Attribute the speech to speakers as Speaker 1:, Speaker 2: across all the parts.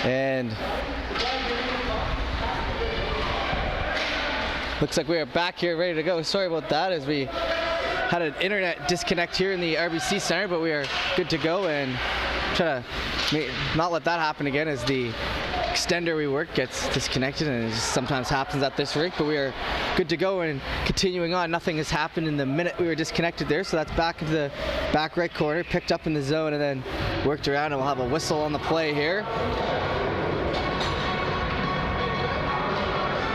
Speaker 1: And looks like we are back here ready to go. Sorry about that, as we had an internet disconnect here in the RBC Center, but we are good to go and try to not let that happen again, as the extender we work gets disconnected, and it just sometimes happens at this rink. But we are good to go and continuing on. Nothing has happened in the minute we were disconnected there, so that's back into the back right corner, picked up in the zone, and then worked around, and we'll have a whistle on the play here.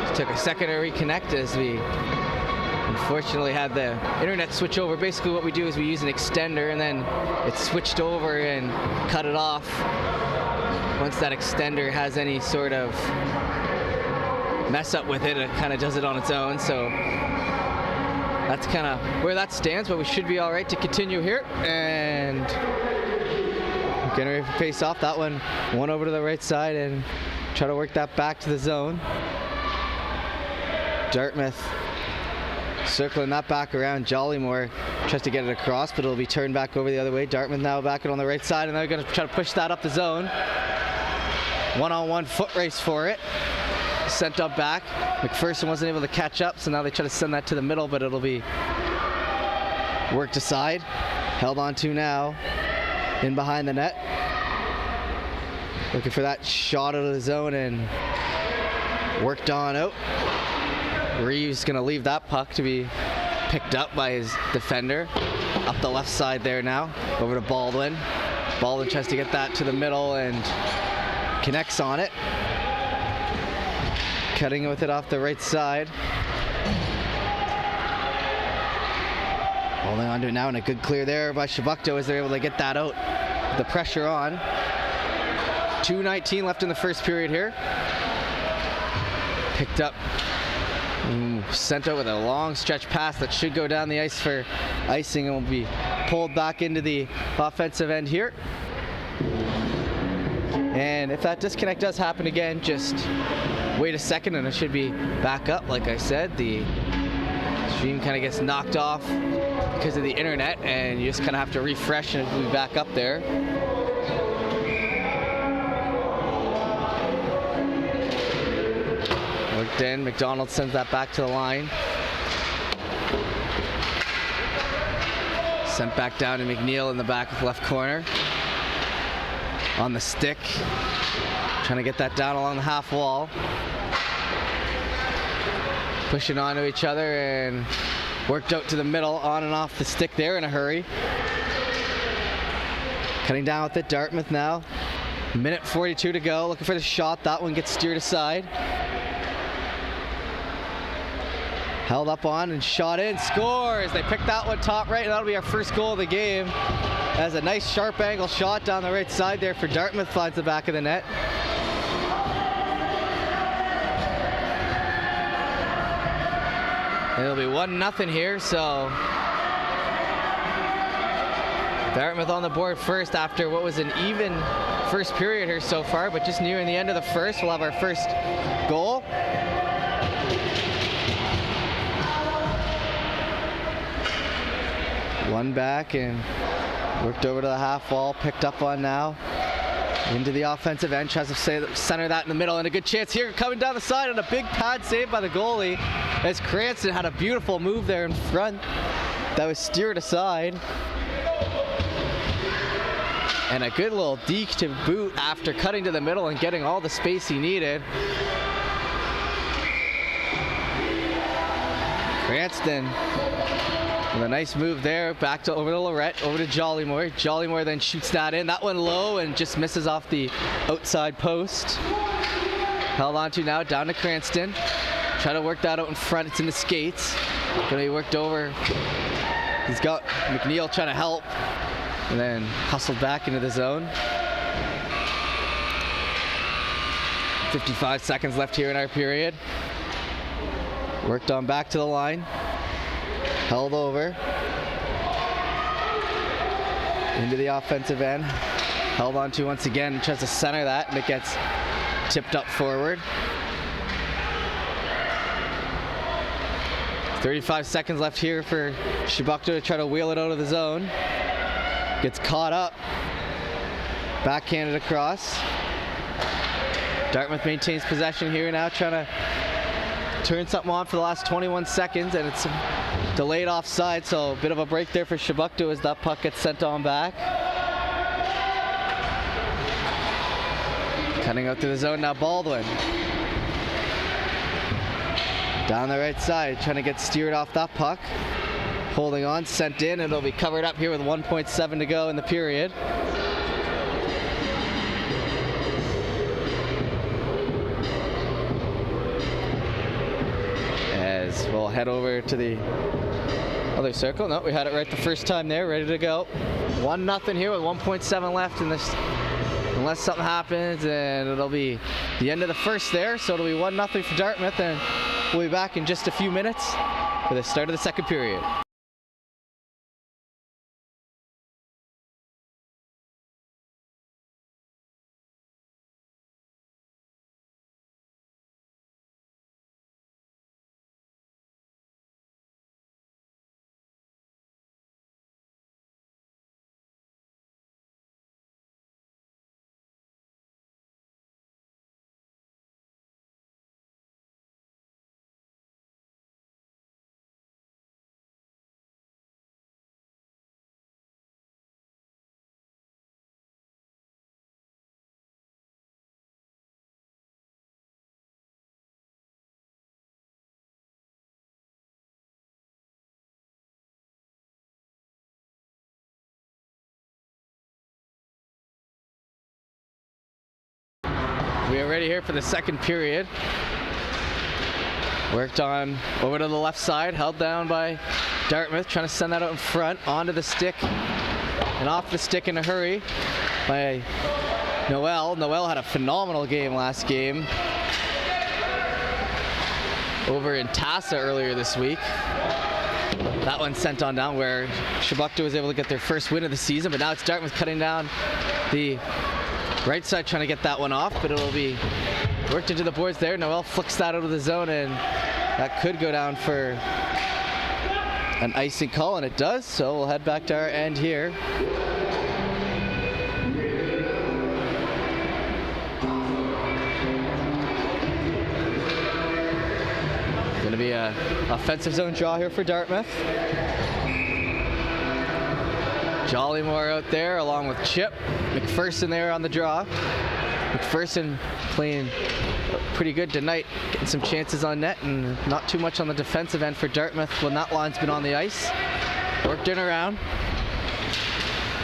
Speaker 1: Just took a second to reconnect as we unfortunately had the internet switch over. Basically what we do is we use an extender, and then it's switched over and cut it off once that extender has any sort of mess up with it. It kind of does it on its own. So that's kind of where that stands, but we should be all right to continue here. And getting ready for face off. That one over to the right side and try to work that back to the zone. Dartmouth circling that back around. Jollymore tries to get it across, but it'll be turned back over the other way. Dartmouth now back on the right side, and they're going to try to push that up the zone. One-on-one foot race for it. Sent up back. McPherson wasn't able to catch up, so now they try to send that to the middle, but it'll be worked aside. Held on to now. In behind the net. Looking for that shot out of the zone and worked on out. Reeves going to leave that puck to be picked up by his defender. Up the left side there now. Over to Baldwin. Baldwin tries to get that to the middle and connects on it. Cutting with it off the right side. Holding on to it now, and a good clear there by Shabakto as they're able to get that out. The pressure on. 2:19 left in the first period here. Picked up. Sent out with a long stretch pass that should go down the ice for icing, and will be pulled back into the offensive end here. And if that disconnect does happen again, just wait a second and it should be back up. Like I said, the stream kind of gets knocked off because of the internet, and you just kind of have to refresh and it'll be back up there. Worked in. McDonald sends that back to the line. Sent back down to McNeil in the back left corner. On the stick. Trying to get that down along the half wall. Pushing onto each other and worked out to the middle, on and off the stick there in a hurry. Cutting down with it, Dartmouth now. Minute 42 to go, looking for the shot. That one gets steered aside. Held up on and shot in, scores! They picked that one top right, and that'll be our first goal of the game. That's a nice sharp angle shot down the right side there for Dartmouth, finds the back of the net. It'll be 1-0 here, so Dartmouth on the board first after what was an even first period here so far, but just nearing the end of the first, we'll have our first goal. One back and worked over to the half wall, picked up on now. Into the offensive end, tries to center that in the middle, and a good chance here coming down the side, and a big pad save by the goalie as Cranston had a beautiful move there in front that was steered aside. And a good little deke to boot after cutting to the middle and getting all the space he needed. Cranston with a nice move there, back to over to Lorette, over to Jollymore. Jollymore then shoots that in. That one low and just misses off the outside post. Held on to now, down to Cranston. Try to work that out in front. It's in the skates. Gonna be worked over. He's got McNeil trying to help. And then hustled back into the zone. 55 seconds left here in our period. Worked on back to the line. Held over. Into the offensive end. Held on to once again. Tries to center that, and it gets tipped up forward. 35 seconds left here for Chebucto to try to wheel it out of the zone. Gets caught up. Backhanded across. Dartmouth maintains possession here now, trying to turn something on for the last 21 seconds, and it's delayed offside, so a bit of a break there for Shabakto as that puck gets sent on back. Cutting out to the zone now, Baldwin. Down the right side, trying to get steered off that puck. Holding on, sent in, and it'll be covered up here with 1.7 to go in the period. As we'll head over to the other circle. No, we had it right the first time there, ready to go. 1-0 here with 1.7 left in this. Unless something happens, and it'll be the end of the first there, so it'll be 1-0 for Dartmouth, and we'll be back in just a few minutes for the start of the second period. We are ready here for the second period. Worked on over to the left side, held down by Dartmouth, trying to send that out in front, onto the stick, and off the stick in a hurry by Noel. Noel had a phenomenal game last game over in Tassa earlier this week. That one sent on down where Chebucto was able to get their first win of the season, but now it's Dartmouth cutting down the right side, trying to get that one off, but it'll be worked into the boards there. Noel flicks that out of the zone, and that could go down for an icing call, and it does, so we'll head back to our end here. Going to be a offensive zone draw here for Dartmouth. Jollymore out there along with Chip. McPherson there on the draw. McPherson playing pretty good tonight, getting some chances on net and not too much on the defensive end for Dartmouth when that line's been on the ice. Worked in around.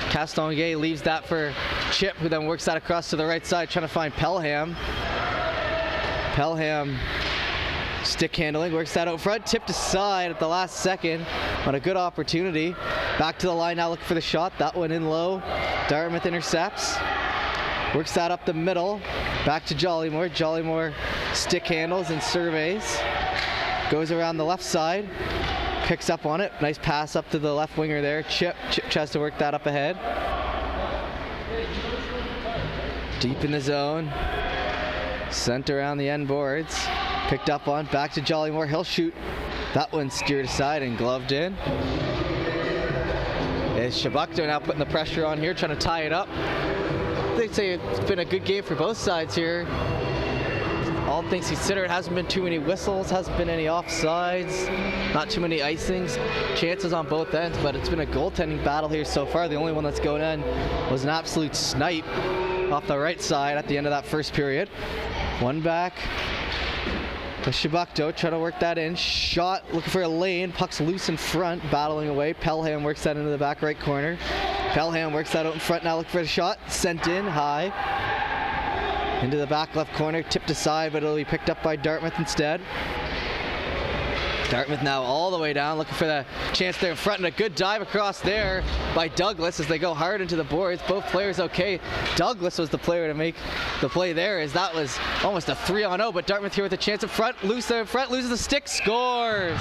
Speaker 1: Castonguay leaves that for Chip, who then works that across to the right side, trying to find Pelham. Pelham stick handling, works that out front, tipped aside at the last second on a good opportunity. Back to the line now, looking for the shot. That one in low. Dartmouth intercepts. Works that up the middle. Back to Jollymore. Jollymore stick handles and surveys. Goes around the left side. Picks up on it. Nice pass up to the left winger there. Chip tries to work that up ahead. Deep in the zone. Sent around the end boards. Picked up on. Back to Jollymore. He'll shoot. That one steered aside and gloved in. Is Shabakto now putting the pressure on here, trying to tie it up. They'd say it's been a good game for both sides here. All things considered, hasn't been too many whistles, hasn't been any offsides, not too many icings, chances on both ends, but it's been a goaltending battle here so far. The only one that's going in was an absolute snipe off the right side at the end of that first period. One back. With Shabakto trying to work that in. Shot, looking for a lane. Puck's loose in front, battling away. Pelham works that into the back right corner. Pelham works that out in front now, looking for a shot. Sent in high. Into the back left corner, tipped aside, but it'll be picked up by Dartmouth instead. Dartmouth now all the way down, looking for the chance there in front, and a good dive across there by Douglas as they go hard into the boards. Both players okay. Douglas was the player to make the play there, as that was almost a 3-on-0, but Dartmouth here with a chance in front, loose there in front, loses the stick, scores!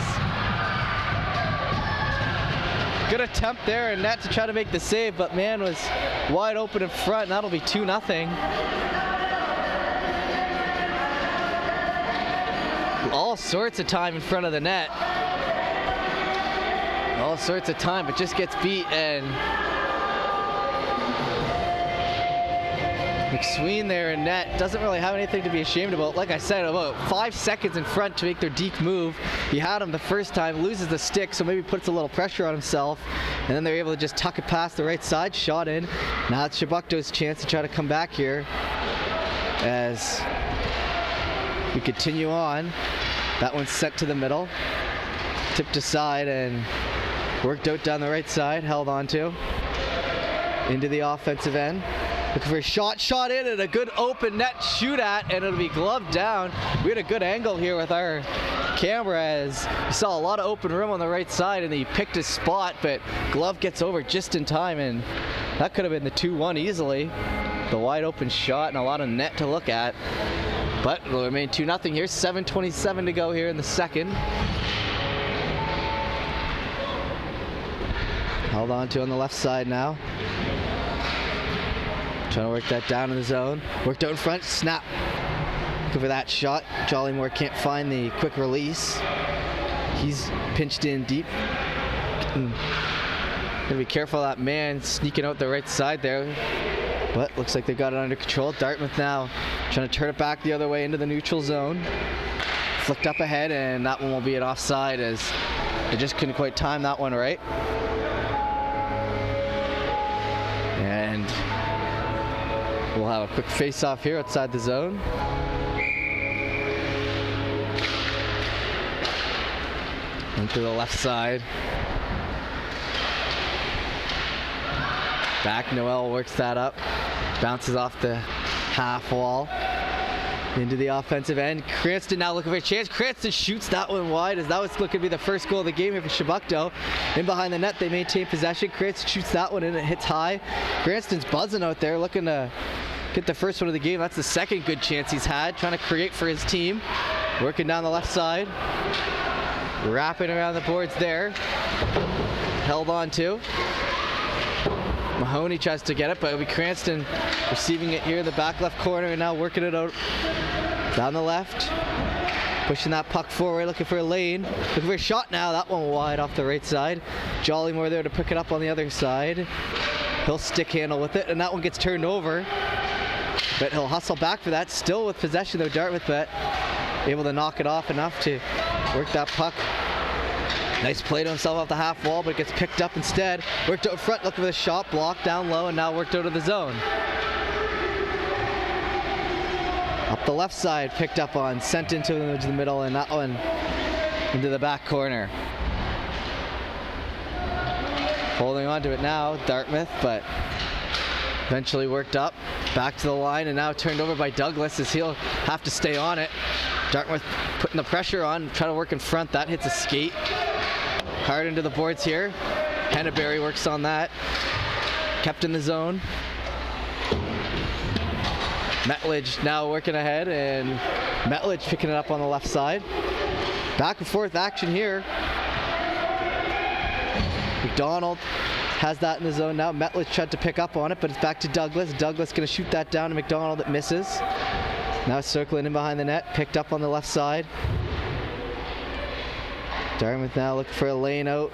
Speaker 1: Good attempt there in net to try to make the save, but man was wide open in front, and that'll be 2-0. All sorts of time in front of the net. All sorts of time, but just gets beat, and McSween there in net doesn't really have anything to be ashamed about. Like I said, about 5 seconds in front to make their deke move. He had him the first time, loses the stick, so maybe puts a little pressure on himself, and then they're able to just tuck it past the right side, shot in. Now it's Shabakto's chance to try to come back here as we continue on. That one's sent to the middle, tipped aside and worked out down the right side, held on to. Into the offensive end. Looking for a shot in, and a good open net shoot at, and it'll be gloved down. We had a good angle here with our camera as you saw a lot of open room on the right side, and he picked his spot, but glove gets over just in time, and that could have been the 2-1 easily. The wide open shot and a lot of net to look at. But it'll remain 2-0 here. 7:27 to go here in the second. Held on to on the left side now. Trying to work that down in the zone. Worked out in front, snap. Looking for that shot. Jollymore can't find the quick release. He's pinched in deep. Gotta be careful of that man sneaking out the right side there. But looks like they got it under control. Dartmouth now trying to turn it back the other way into the neutral zone. Flicked up ahead, and that one will be an offside as they just couldn't quite time that one right. And we'll have a quick face-off here outside the zone. Into the left side. Back, Noel works that up. Bounces off the half wall. Into the offensive end. Cranston now looking for a chance. Cranston shoots that one wide as that was looking to be the first goal of the game here for Chebucto. In behind the net, they maintain possession. Cranston shoots that one in, it hits high. Cranston's buzzing out there looking to get the first one of the game. That's the second good chance he's had, trying to create for his team. Working down the left side. Wrapping around the boards there. Held on to. Mahoney tries to get it, but it'll be Cranston receiving it here in the back left corner and now working it out down the left. Pushing that puck forward, looking for a lane. Looking for a shot now. That one wide off the right side. Jollymore there to pick it up on the other side. He'll stick handle with it, and that one gets turned over. But he'll hustle back for that. Still with possession though, Dartmouth, but able to knock it off enough to work that puck. Nice play to himself off the half wall, but it gets picked up instead. Worked out front, looking for the shot, blocked down low, and now worked out of the zone. Up the left side, picked up on, sent into the middle, and that one into the back corner. Holding on to it now, Dartmouth, but eventually worked up, back to the line, and now turned over by Douglas as he'll have to stay on it. Dartmouth putting the pressure on, trying to work in front. That hits a skate. Hard into the boards here. Henneberry works on that. Kept in the zone. Metledge now working ahead, and Metledge picking it up on the left side. Back and forth action here. McDonald has that in the zone now. Metledge tried to pick up on it, but it's back to Douglas. Douglas going to shoot that down to McDonald. It misses. Now circling in behind the net, picked up on the left side. Dartmouth now looking for a lane out.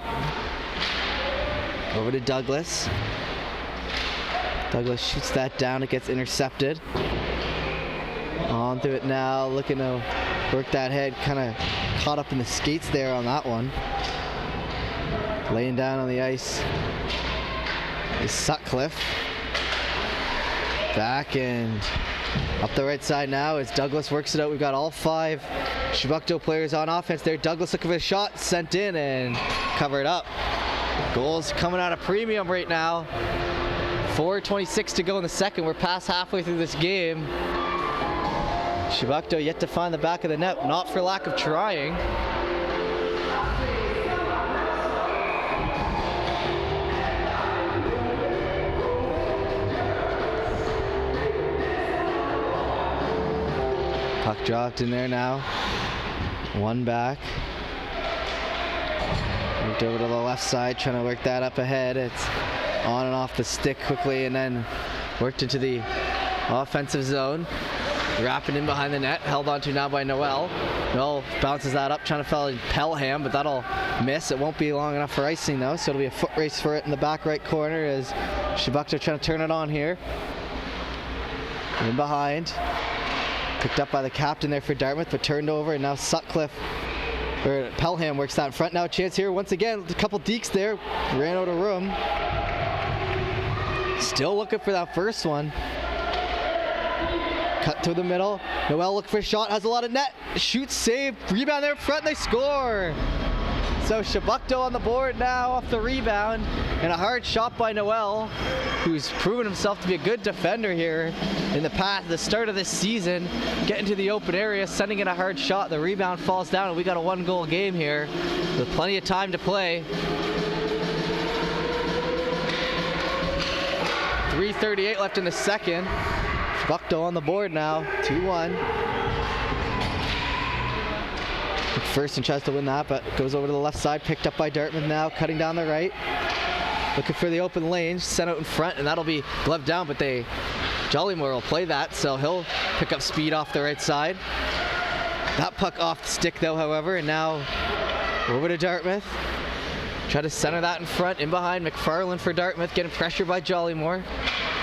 Speaker 1: Over to Douglas. Douglas shoots that down, it gets intercepted. On to it now, looking to work that head, kind of caught up in the skates there on that one. Laying down on the ice is Sutcliffe. Back and up the right side now as Douglas works it out. We've got all 5 Chebucto players on offense there. Douglas looking for a shot, sent in and covered up. Goals coming out of premium right now. 4:26 to go in the second. We're past halfway through this game. Chebucto yet to find the back of the net, not for lack of trying. Puck dropped in there now. One back. Moved over to the left side, trying to work that up ahead. It's on and off the stick quickly, and then worked into the offensive zone. Wrapping in behind the net, held onto now by Noel. Noel bounces that up, trying to foul Pelham, but that'll miss. It won't be long enough for icing though, so it'll be a foot race for it in the back right corner as Shabakto trying to turn it on here. In behind. Picked up by the captain there for Dartmouth, but turned over, and now Sutcliffe, or Pelham works that in front. Now a chance here once again. A couple dekes there. Ran out of room. Still looking for that first one. Cut to the middle. Noel looking for a shot. Has a lot of net. Shoots, save. Rebound there in front. And they score. So Shabakto on the board now off the rebound. And a hard shot by Noel, who's proven himself to be a good defender here in the start of this season. Getting to the open area, sending in a hard shot. The rebound falls down, and we got a 1-goal game here with plenty of time to play. 3:38 left in the second. Chebucto on the board now, 2-1. McPherson tries to win that, but goes over to the left side, picked up by Dartmouth now, cutting down the right. Looking for the open lane, sent out in front, and that'll be gloved down, but Jollymore will play that, so he'll pick up speed off the right side. That puck off the stick though, however, and now over to Dartmouth. Try to center that in front, in behind McFarland for Dartmouth, getting pressured by Jollymore.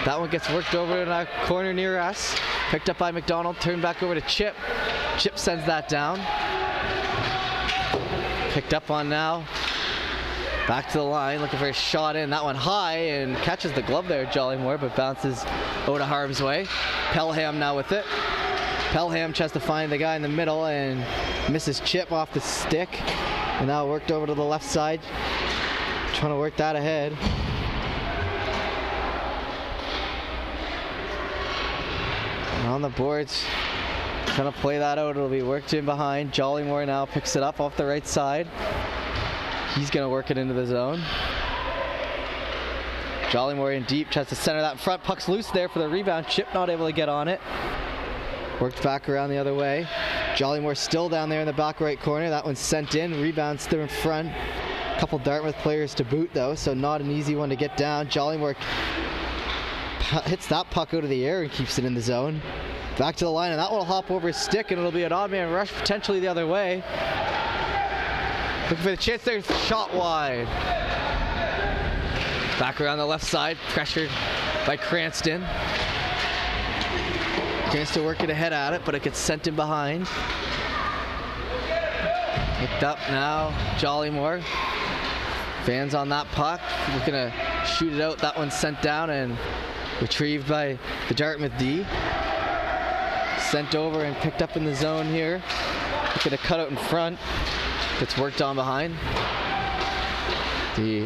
Speaker 1: That one gets worked over in a corner near us. Picked up by McDonald, turned back over to Chip. Chip sends that down. Picked up on now. Back to the line, looking for a shot in. That one high, and catches the glove there, Jollymore, but bounces out of harm's way. Pelham now with it. Pelham tries to find the guy in the middle and misses Chip off the stick. And now worked over to the left side, trying to work that ahead. And on the boards, trying to play that out. It'll be worked in behind. Jollymore now picks it up off the right side. He's going to work it into the zone. Jollymore in deep, tries to center that in front. Puck's loose there for the rebound. Chip not able to get on it. Worked back around the other way. Jollymore still down there in the back right corner. That one's sent in. Rebounds through in front. A couple Dartmouth players to boot though, so not an easy one to get down. Jollymore hits that puck out of the air and keeps it in the zone. Back to the line, and that one will hop over his stick, and it'll be an odd man rush potentially the other way. Looking for the chance there. Shot wide. Back around the left side, pressured by Cranston. Cranston working ahead at it, but it gets sent in behind. Picked up now, Jollymore. Fans on that puck, looking to shoot it out. That one's sent down and retrieved by the Dartmouth D. Sent over and picked up in the zone here. Looking to cut out in front. Gets worked on behind.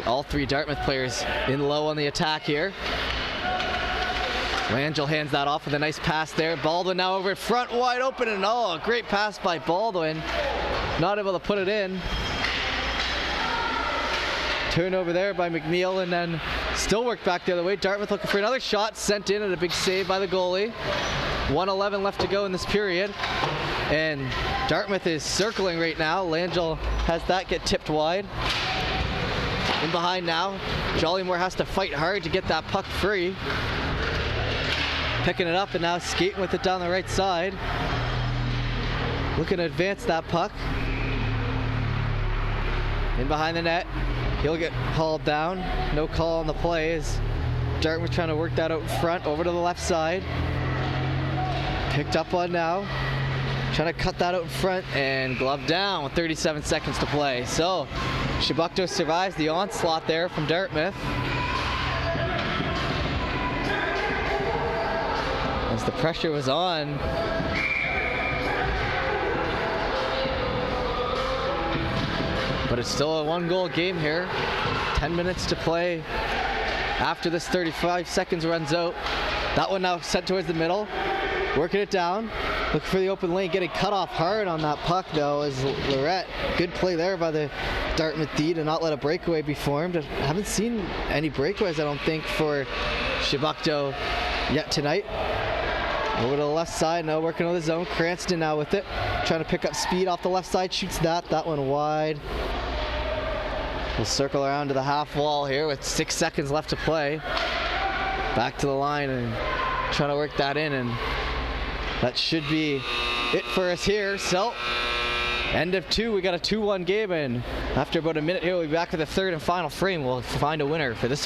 Speaker 1: All three Dartmouth players in low on the attack here. Langell hands that off with a nice pass there. Baldwin now over in front, wide open, and a great pass by Baldwin. Not able to put it in. Turned over there by McNeil, and then still worked back the other way. Dartmouth looking for another shot, sent in, and a big save by the goalie. 1:11 left to go in this period, and Dartmouth is circling right now. Langell has that get tipped wide. In behind now, Jollymore has to fight hard to get that puck free. Picking it up and now skating with it down the right side. Looking to advance that puck. In behind the net. He'll get hauled down. No call on the play as Dartmouth trying to work that out in front. Over to the left side. Picked up on now. Trying to cut that out in front and glove down with 37 seconds to play. So Chebucto survives the onslaught there from Dartmouth. As the pressure was on. But it's still a 1-goal game here. 10 minutes to play after this 35 seconds runs out. That one now sent towards the middle. Working it down. Looking for the open lane. Getting cut off hard on that puck though is Lorette. Good play there by the Dartmouth D to not let a breakaway be formed. I haven't seen any breakaways, I don't think, for Chebucto yet tonight. Over to the left side, now working on the zone. Cranston now with it. Trying to pick up speed off the left side. Shoots that one wide. We'll circle around to the half wall here with 6 seconds left to play. Back to the line and trying to work that in, and that should be it for us here. So, end of 2, we got a 2-1 game, and after about a minute here, we'll be back for the third and final frame. We'll find a winner for this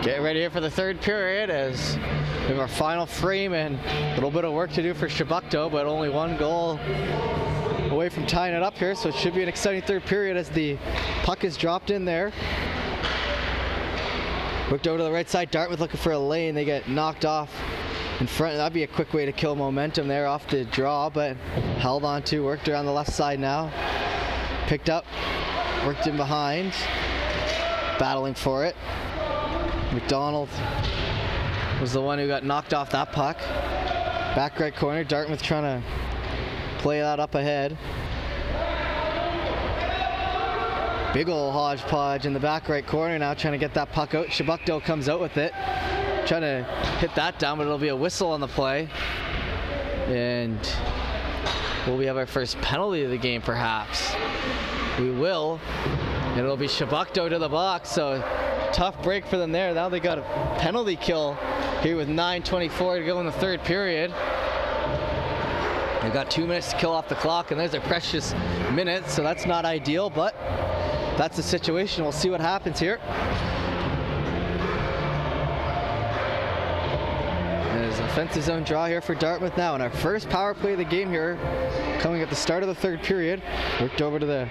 Speaker 1: Get ready here for the third period as we have our final frame and a little bit of work to do for Shabakto, but only one goal away from tying it up here, so it should be an exciting third period as the puck is dropped in there. Worked over to the right side, Dartmouth looking for a lane. They get knocked off in front. That'd be a quick way to kill momentum there off the draw, but held on to, worked around the left side now. Picked up, worked in behind, battling for it. McDonald was the one who got knocked off that puck. Back right corner, Dartmouth trying to play that up ahead. Big ol' hodgepodge in the back right corner now, trying to get that puck out. Chebucto comes out with it, trying to hit that down, but it'll be a whistle on the play. And will we have our first penalty of the game, perhaps? We will. And it'll be Shabakto to the box, so tough break for them there. Now they got a penalty kill here with 9:24 to go in the third period. They've got 2 minutes to kill off the clock, and there's their precious minutes, so that's not ideal, but that's the situation. We'll see what happens here. There's an offensive zone draw here for Dartmouth now, and our first power play of the game here, coming at the start of the third period. Worked over to the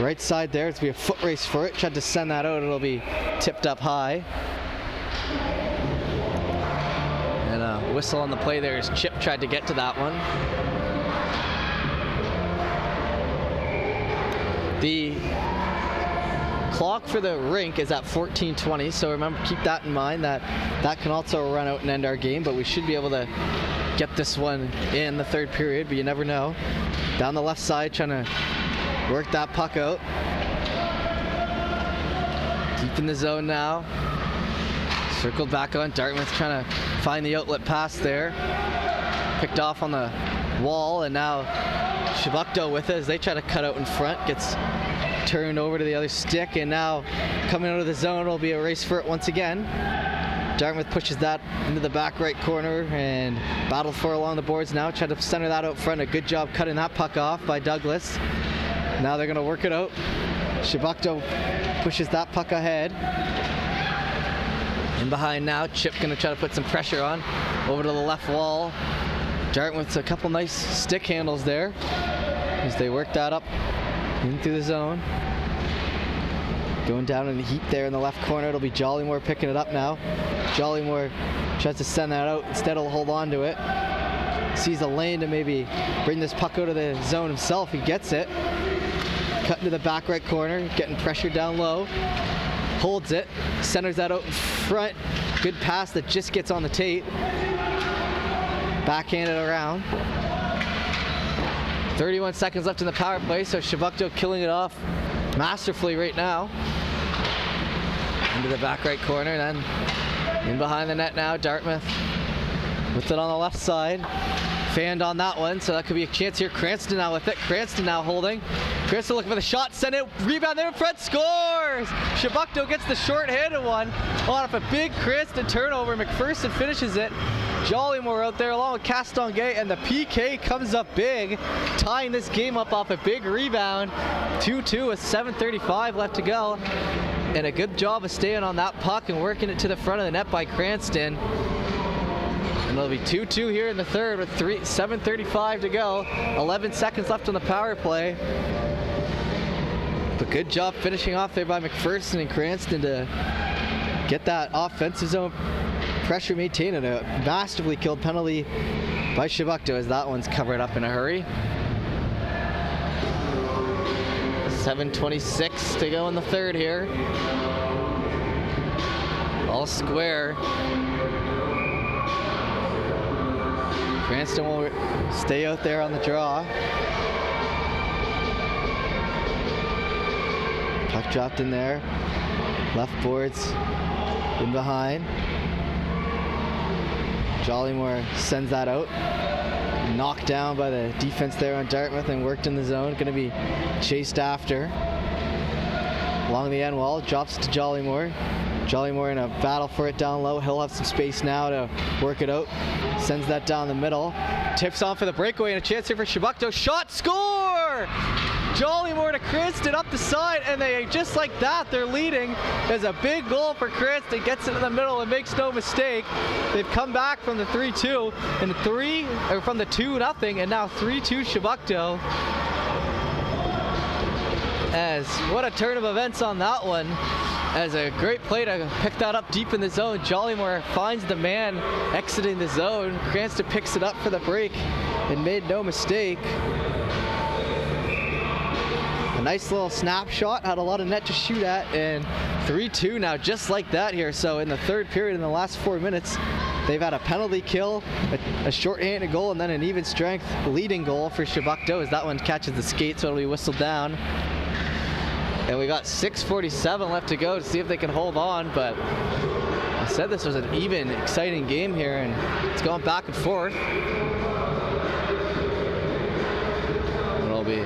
Speaker 1: right side there. It's going to be a foot race for it. Tried to send that out. It'll be tipped up high. And a whistle on the play there as Chip tried to get to that one. The clock for the rink is at 14:20, so remember, keep that in mind, that can also run out and end our game, but we should be able to get this one in the third period, but you never know. Down the left side, trying to work that puck out. Deep in the zone now. Circled back on. Dartmouth trying to find the outlet pass there. Picked off on the wall, and now Shabakto with it as they try to cut out in front. Gets turned over to the other stick, and now coming out of the zone will be a race for it once again. Dartmouth pushes that into the back right corner and battle for along the boards now. Try to center that out front. A good job cutting that puck off by Douglas. Now they're going to work it out. Shabakto pushes that puck ahead. In behind now, Chip going to try to put some pressure on. Over to the left wall. Dartmouth's a couple nice stick handles there as they work that up into the zone. Going down in the heat there in the left corner. It'll be Jollymore picking it up now. Jollymore tries to send that out. Instead he'll hold on to it. Sees a lane to maybe bring this puck out of the zone himself. He gets it. Cut into the back right corner, getting pressure down low. Holds it, centers that out in front. Good pass that just gets on the tape. Backhanded around. 31 seconds left in the power play, so Shabakto killing it off masterfully right now. Into the back right corner, then in behind the net now, Dartmouth with it on the left side. Fanned on that one, so that could be a chance here. Cranston now with it. Cranston now holding. Cranston looking for the shot, send it, rebound there in front, scores! Shabakto gets the short-handed one off a big Cranston turnover. McPherson finishes it. Jollymore out there along with Castonguay, and the PK comes up big, tying this game up off a big rebound. 2-2 with 7:35 left to go. And a good job of staying on that puck and working it to the front of the net by Cranston. And it'll be 2-2 here in the third with 7:35 to go. 11 seconds left on the power play. But good job finishing off there by McPherson and Cranston to get that offensive zone pressure maintained, and a masterfully killed penalty by Chebucto as that one's covered up in a hurry. 7:26 to go in the third here. All square. Cranston will stay out there on the draw. Puck dropped in there. Left boards in behind. Jollymore sends that out. Knocked down by the defense there on Dartmouth and worked in the zone. Going to be chased after. Along the end wall, drops to Jollymore. Jollymore in a battle for it down low. He'll have some space now to work it out. Sends that down the middle. Tips on for the breakaway and a chance here for Shabakto. Shot, score! Jollymore to Cranston up the side, and they just like that, they're leading. There's a big goal for Cranston, gets it in the middle and makes no mistake. They've come back from the 3-2 and from the 2-0, and now 3-2 Shabakto. As what a turn of events on that one. As a great play to pick that up deep in the zone. Jollymore finds the man exiting the zone. Cranston picks it up for the break and made no mistake. A nice little snapshot, had a lot of net to shoot at, and 3-2 now just like that here. So in the third period, in the last 4 minutes, they've had a penalty kill, a short-handed goal, and then an even strength leading goal for Chebucto as that one catches the skate, so it'll be whistled down. And we got 6:47 left to go to see if they can hold on, but I said this was an even, exciting game here, and it's going back and forth. It'll be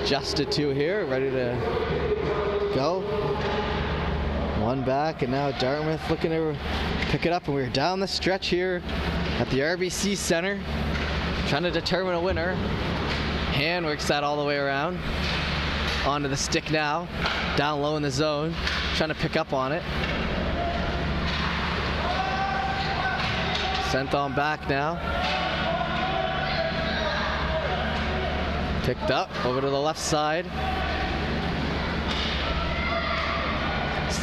Speaker 1: adjusted to here, ready to go. One back, and now Dartmouth looking to pick it up, and we're down the stretch here at the RBC Center, trying to determine a winner. Hand works that all the way around. Onto the stick now, down low in the zone, trying to pick up on it. Sent on back now. Picked up, over to the left side.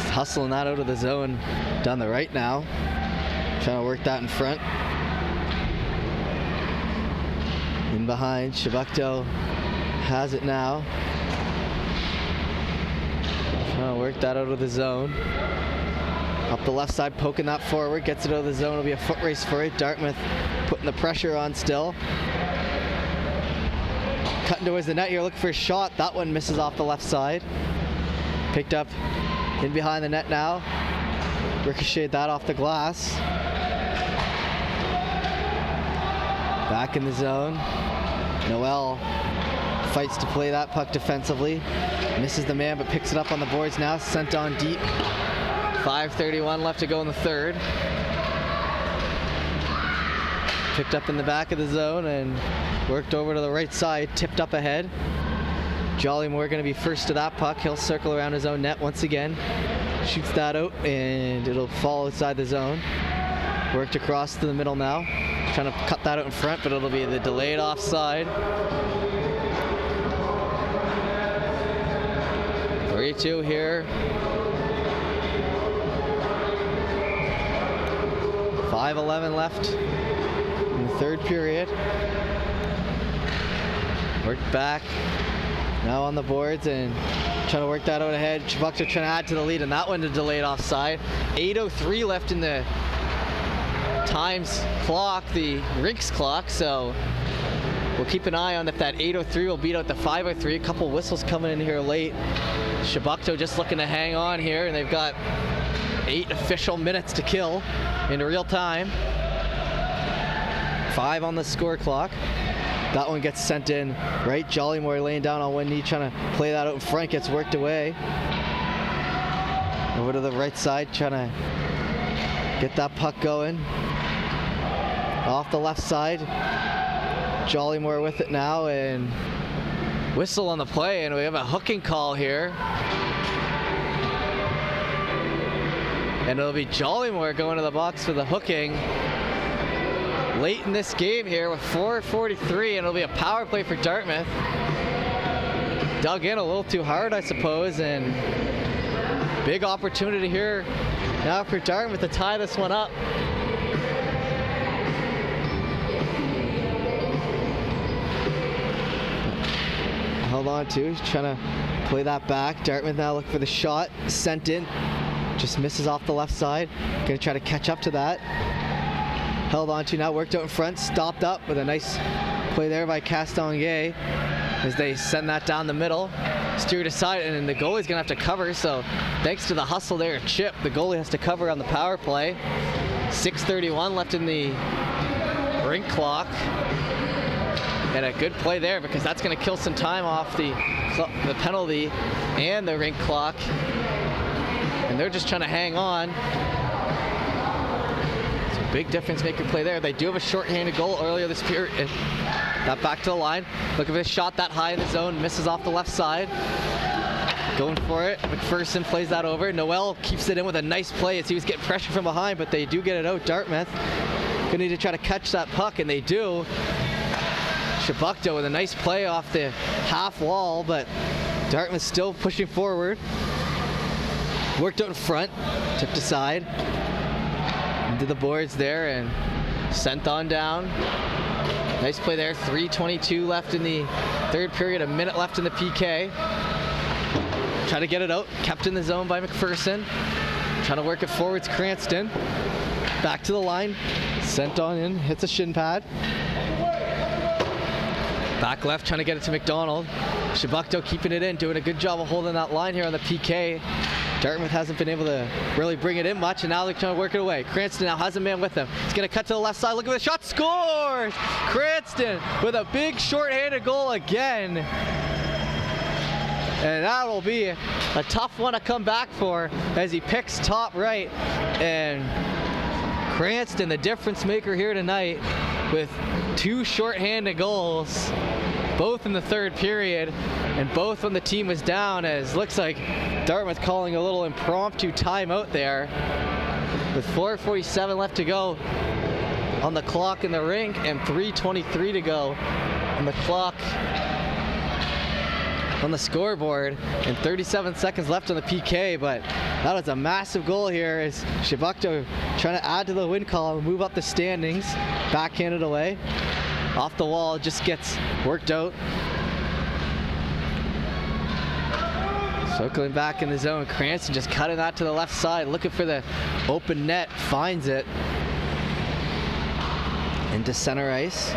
Speaker 1: Hustling that out of the zone, down the right now. Trying to work that in front. In behind, Shabakto has it now. Work that out of the zone. Up the left side, poking that forward, gets it out of the zone. It'll be a foot race for it. Dartmouth putting the pressure on still. Cutting towards the net here, looking for a shot. That one misses off the left side. Picked up in behind the net now. Ricocheted that off the glass. Back in the zone. Noel fights to play that puck defensively. Misses the man, but picks it up on the boards now. Sent on deep. 5:31 left to go in the third. Picked up in the back of the zone and worked over to the right side. Tipped up ahead. Jollymore going to be first to that puck. He'll circle around his own net once again. Shoots that out, and it'll fall outside the zone. Worked across to the middle now. Trying to cut that out in front, but it'll be the delayed offside. 3-2 here. 5:11 left in the third period. Worked back. Now on the boards and trying to work that out ahead. Chebucto trying to add to the lead, and that one to delayed offside. 8:03 left in the times clock, the rinks clock, so we'll keep an eye on if that 8:03 will beat out the 5:03. A couple whistles coming in here late. Shabakto just looking to hang on here, and they've got 8 official minutes to kill in real time. 5 on the score clock. That one gets sent in right. Jollymore laying down on one knee, trying to play that out in front, gets worked away. Over to the right side, trying to get that puck going. Off the left side. Jollymore with it now, and whistle on the play, and we have a hooking call here. And it'll be Jollymore going to the box for the hooking. Late in this game here with 4:43, and it'll be a power play for Dartmouth. Dug in a little too hard, I suppose, and big opportunity here now for Dartmouth to tie this one up. Held on to, he's trying to play that back. Dartmouth now looking for the shot, sent in, just misses off the left side. Gonna try to catch up to that. Held on to now, worked out in front, stopped up with a nice play there by Castonguay as they send that down the middle. Steered aside, and then the goalie's gonna have to cover, so thanks to the hustle there at Chip, the goalie has to cover on the power play. 6:31 left in the rink clock. And a good play there, because that's going to kill some time off the penalty and the rink clock. And they're just trying to hang on. It's a big difference maker play there. They do have a short-handed goal earlier this period. That back to the line. Look at this shot that high in the zone. Misses off the left side. Going for it. McPherson plays that over. Noel keeps it in with a nice play as he was getting pressure from behind, but they do get it out. Dartmouth gonna need to try to catch that puck, and they do. Shabakto with a nice play off the half wall, but Dartmouth still pushing forward. Worked out in front, tipped aside into the boards there and sent on down. Nice play there. 3:22 left in the third period, a minute left in the PK. Trying to get it out, kept in the zone by McPherson. Trying to work it forwards, Cranston. Back to the line, sent on in, hits a shin pad. Back left, trying to get it to McDonald. Chebucto keeping it in, doing a good job of holding that line here on the PK. Dartmouth hasn't been able to really bring it in much, and now they're trying to work it away. Cranston now has a man with him. He's going to cut to the left side. Look at the shot. Scores! Cranston with a big short-handed goal again. And that'll be a tough one to come back for as he picks top right. And Cranston, the difference maker here tonight, with 2 short-handed goals, both in the third period, and both when the team was down, as looks like Dartmouth calling a little impromptu timeout there with 4:47 left to go on the clock in the rink and 3:23 to go on the clock on the scoreboard and 37 seconds left on the PK. But that was a massive goal here as Shabakto trying to add to the win column, move up the standings, backhanded away. Off the wall, just gets worked out. Circling back in the zone, Cranston just cutting that to the left side, looking for the open net, finds it. Into center ice.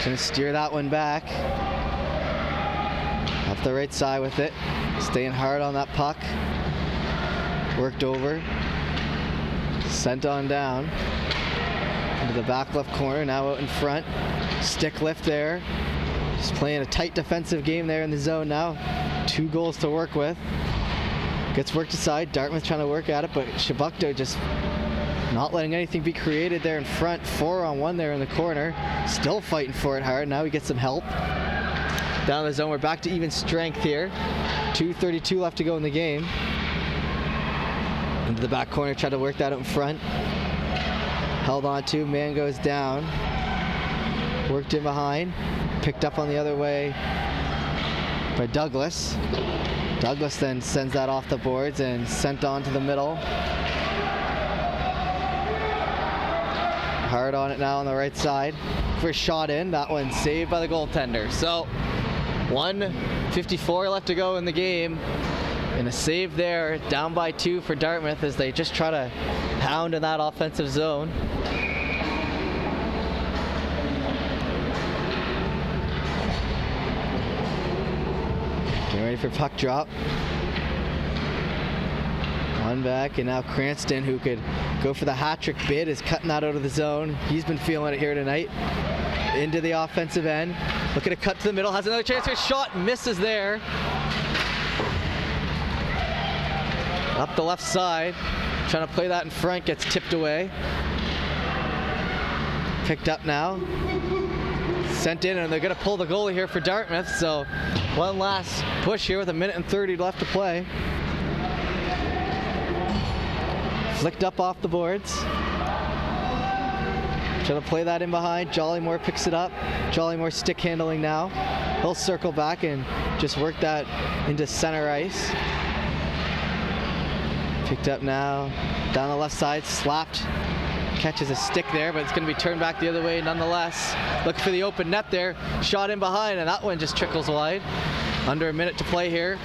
Speaker 1: Gonna steer that one back. Up the right side with it. Staying hard on that puck. Worked over. Sent on down. Into the back left corner, now out in front. Stick lift there. Just playing a tight defensive game there in the zone now. 2 goals to work with. Gets worked aside. Dartmouth trying to work at it, but Shabakto just not letting anything be created there in front. 4-on-1 there in the corner. Still fighting for it hard. Now we get some help. Down the zone, we're back to even strength here. 2:32 left to go in the game. Into the back corner, tried to work that out in front. Held on to, man goes down. Worked in behind. Picked up on the other way by Douglas. Douglas then sends that off the boards and sent on to the middle. Hard on it now on the right side. First shot in, that one saved by the goaltender. So 1:54 left to go in the game. And a save there, down by 2 for Dartmouth as they just try to pound in that offensive zone. Getting ready for puck drop. One back, and now Cranston, who could go for the hat-trick bid, is cutting that out of the zone. He's been feeling it here tonight. Into the offensive end. Looking to cut to the middle, has another chance for a shot, misses there. Up the left side, trying to play that in front, gets tipped away. Picked up now. Sent in, and they're going to pull the goalie here for Dartmouth, so one last push here with 1:30 left to play. Flicked up off the boards. Trying to play that in behind. Jollymore picks it up. Jollymore stick handling now. He'll circle back and just work that into center ice. Picked up now. Down the left side, slapped. Catches a stick there, but it's going to be turned back the other way nonetheless. Looking for the open net there. Shot in behind, and that one just trickles wide. Under a minute to play here.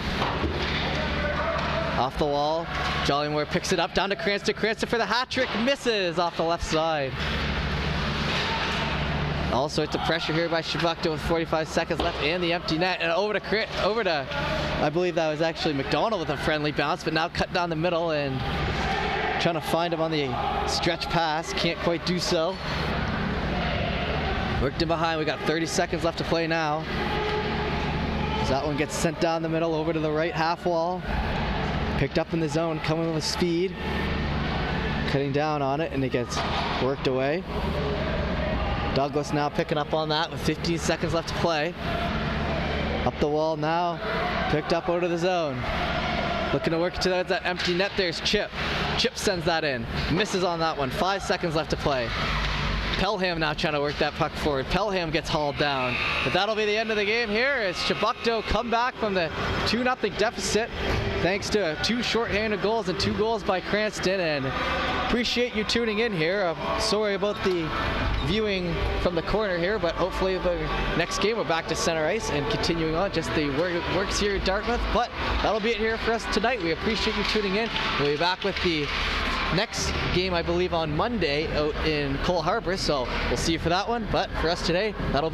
Speaker 1: Off the wall. Jollymore picks it up. Down to Cranston. Cranston for the hat trick. Misses off the left side. All sorts of pressure here by Shabakto with 45 seconds left and the empty net. And over to, I believe that was actually McDonald with a friendly bounce, but now cut down the middle and trying to find him on the stretch pass. Can't quite do so. Worked in behind. We got 30 seconds left to play now. As that one gets sent down the middle over to the right half wall. Picked up in the zone, coming with speed. Cutting down on it, and it gets worked away. Douglas now picking up on that with 15 seconds left to play. Up the wall now, picked up out of the zone. Looking to work to that empty net. There's Chip. Chip sends that in. Misses on that one. 5 seconds left to play. Pelham now trying to work that puck forward. Pelham gets hauled down. But that'll be the end of the game here as Shabakto come back from the 2-0 deficit thanks to 2 shorthanded goals and 2 goals by Cranston. And appreciate you tuning in here. I'm sorry about the viewing from the corner here, but hopefully the next game we're back to center ice and continuing on just the works here at Dartmouth. But that'll be it here for us tonight. We appreciate you tuning in. We'll be back with the next game, I believe, on Monday out in Cole Harbour, so we'll see you for that one. But for us today, that'll be